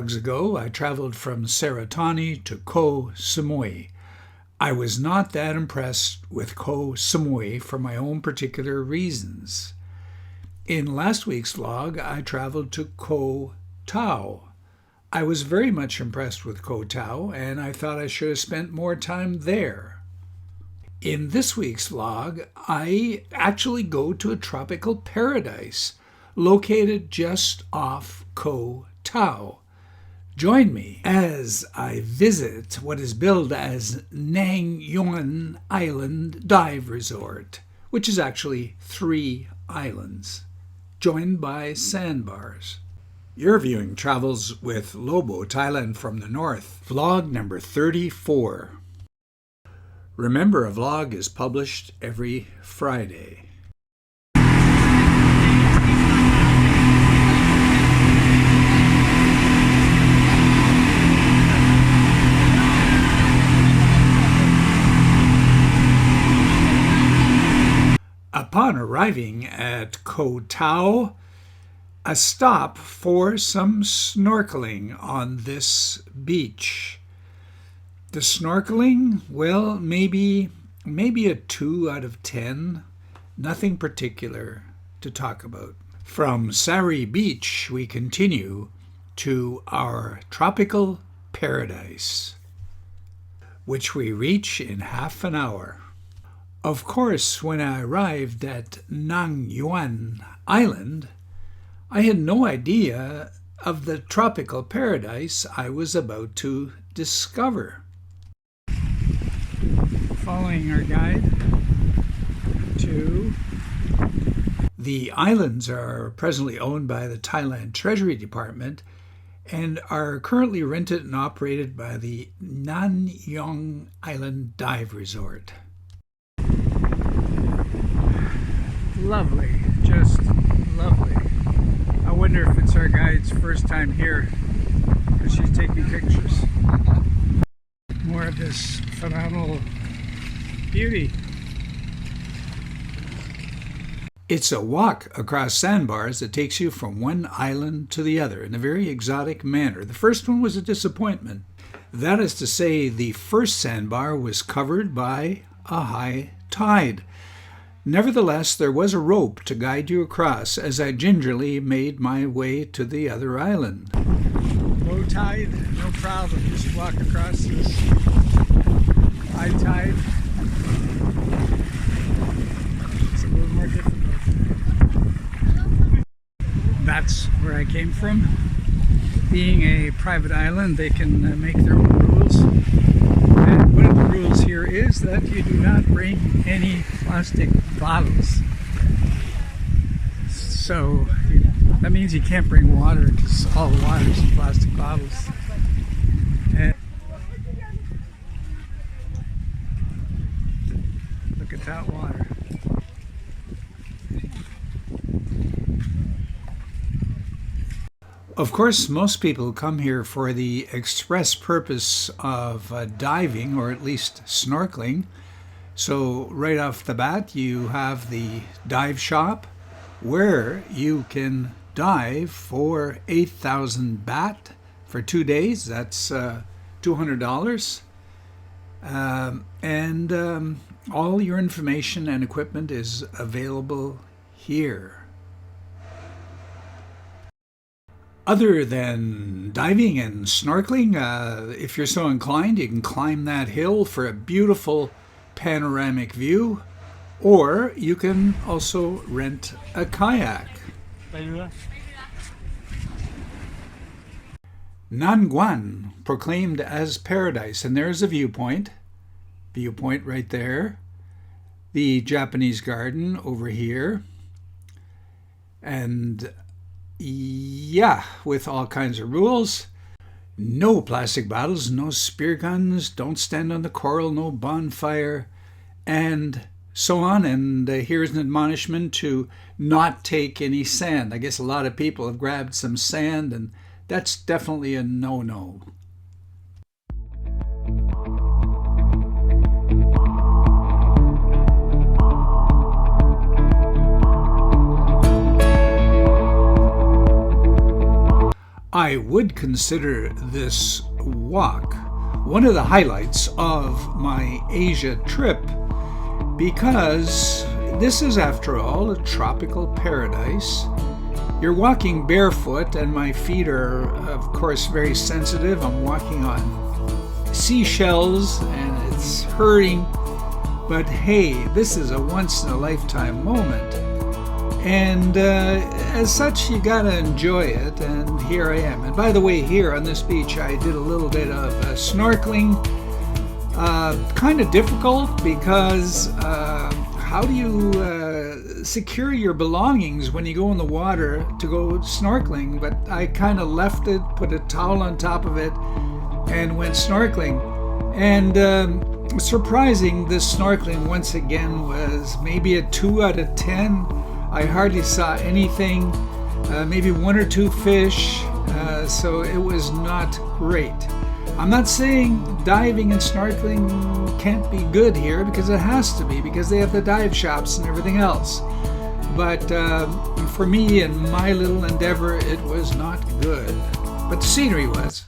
vlogs ago, I traveled from Saratani to Koh Samui. I was not that impressed with Koh Samui for my own particular reasons. In last week's vlog, I traveled to Koh Tao. I was very much impressed with Koh Tao, and I thought I should have spent more time there. In this week's vlog, I actually go to a tropical paradise located just off Koh Tao. Join me as I visit what is billed as Nangyuan Island Dive Resort, which is actually 3 islands, joined by sandbars. You're viewing Travels with Lobo, Thailand from the North, vlog number 34. Remember, a vlog is published every Friday. Upon arriving at Koh Tao, a stop for some snorkeling on this beach. The snorkeling, well, maybe a 2 out of 10. Nothing particular to talk about. From Sari Beach, we continue to our tropical paradise, which we reach in half an hour. Of course, when I arrived at Nangyuan Island, I had no idea of the tropical paradise I was about to discover. Following our guide to the islands are presently owned by the Thailand Treasury Department and are currently rented and operated by the Nangyuan Island Dive Resort. Lovely, just lovely. I wonder if it's our guide's first time here, because she's taking pictures. More of this phenomenal beauty. It's a walk across sandbars that takes you from one island to the other in a very exotic manner. The first one was a disappointment. That is to say, the first sandbar was covered by a high tide. Nevertheless, there was a rope to guide you across as I gingerly made my way to the other island. Low tide, no problem. Just walk across this high tide. It's a little more difficult. That's where I came from. Being a private island, they can make their own rules. And one of the rules here is that you do not bring any plastic bottles. So that means you can't bring water because all the water is in plastic bottles. And look at that water. Of course, most people come here for the express purpose of diving, or at least snorkeling. So right off the bat, you have the dive shop where you can dive for 8,000 baht for 2 days. That's $200. And all your information and equipment is available here. Other than diving and snorkeling, if you're so inclined, you can climb that hill for a beautiful panoramic view, or you can also rent a kayak. Nangyuan, proclaimed as paradise, and there's a viewpoint right there. The Japanese garden over here, and yeah, with all kinds of rules. No plastic bottles, no spear guns, don't stand on the coral, no bonfire, and so on. And here's an admonishment to not take any sand. I guess a lot of people have grabbed some sand, and that's definitely a no-no. I would consider this walk one of the highlights of my Asia trip because this is, after all, a tropical paradise. You're walking barefoot, and my feet are, of course, very sensitive. I'm walking on seashells, and it's hurting. But hey, this is a once-in-a-lifetime moment. And as such, you gotta enjoy it, and here I am. And by the way, here on this beach, I did a little bit of snorkeling. Kind of difficult because how do you secure your belongings when you go in the water to go snorkeling? But I kind of left it, put a towel on top of it, and went snorkeling. And surprising, this snorkeling once again was maybe a 2 out of 10. I hardly saw anything, maybe 1 or 2 fish, so it was not great. I'm not saying diving and snorkeling can't be good here, because it has to be, because they have the dive shops and everything else. But for me and my little endeavor, it was not good. But the scenery was.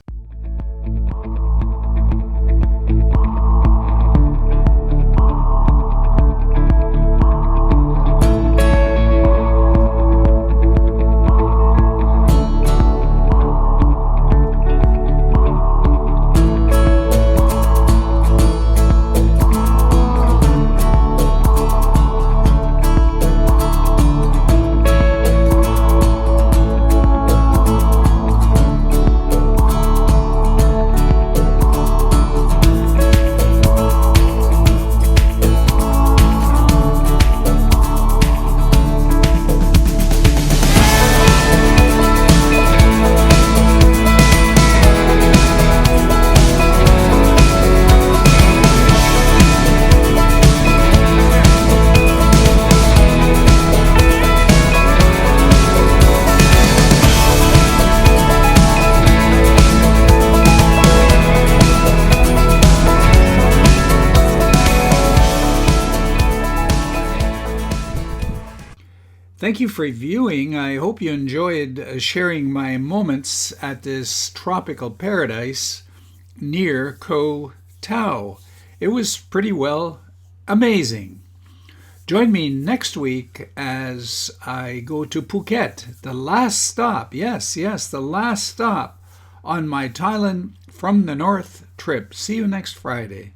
Thank you for viewing. I hope you enjoyed sharing my moments at this tropical paradise near Koh Tao. It was pretty well amazing. Join me next week as I go to Phuket, the last stop, yes, the last stop on my Thailand from the North trip. See you next Friday.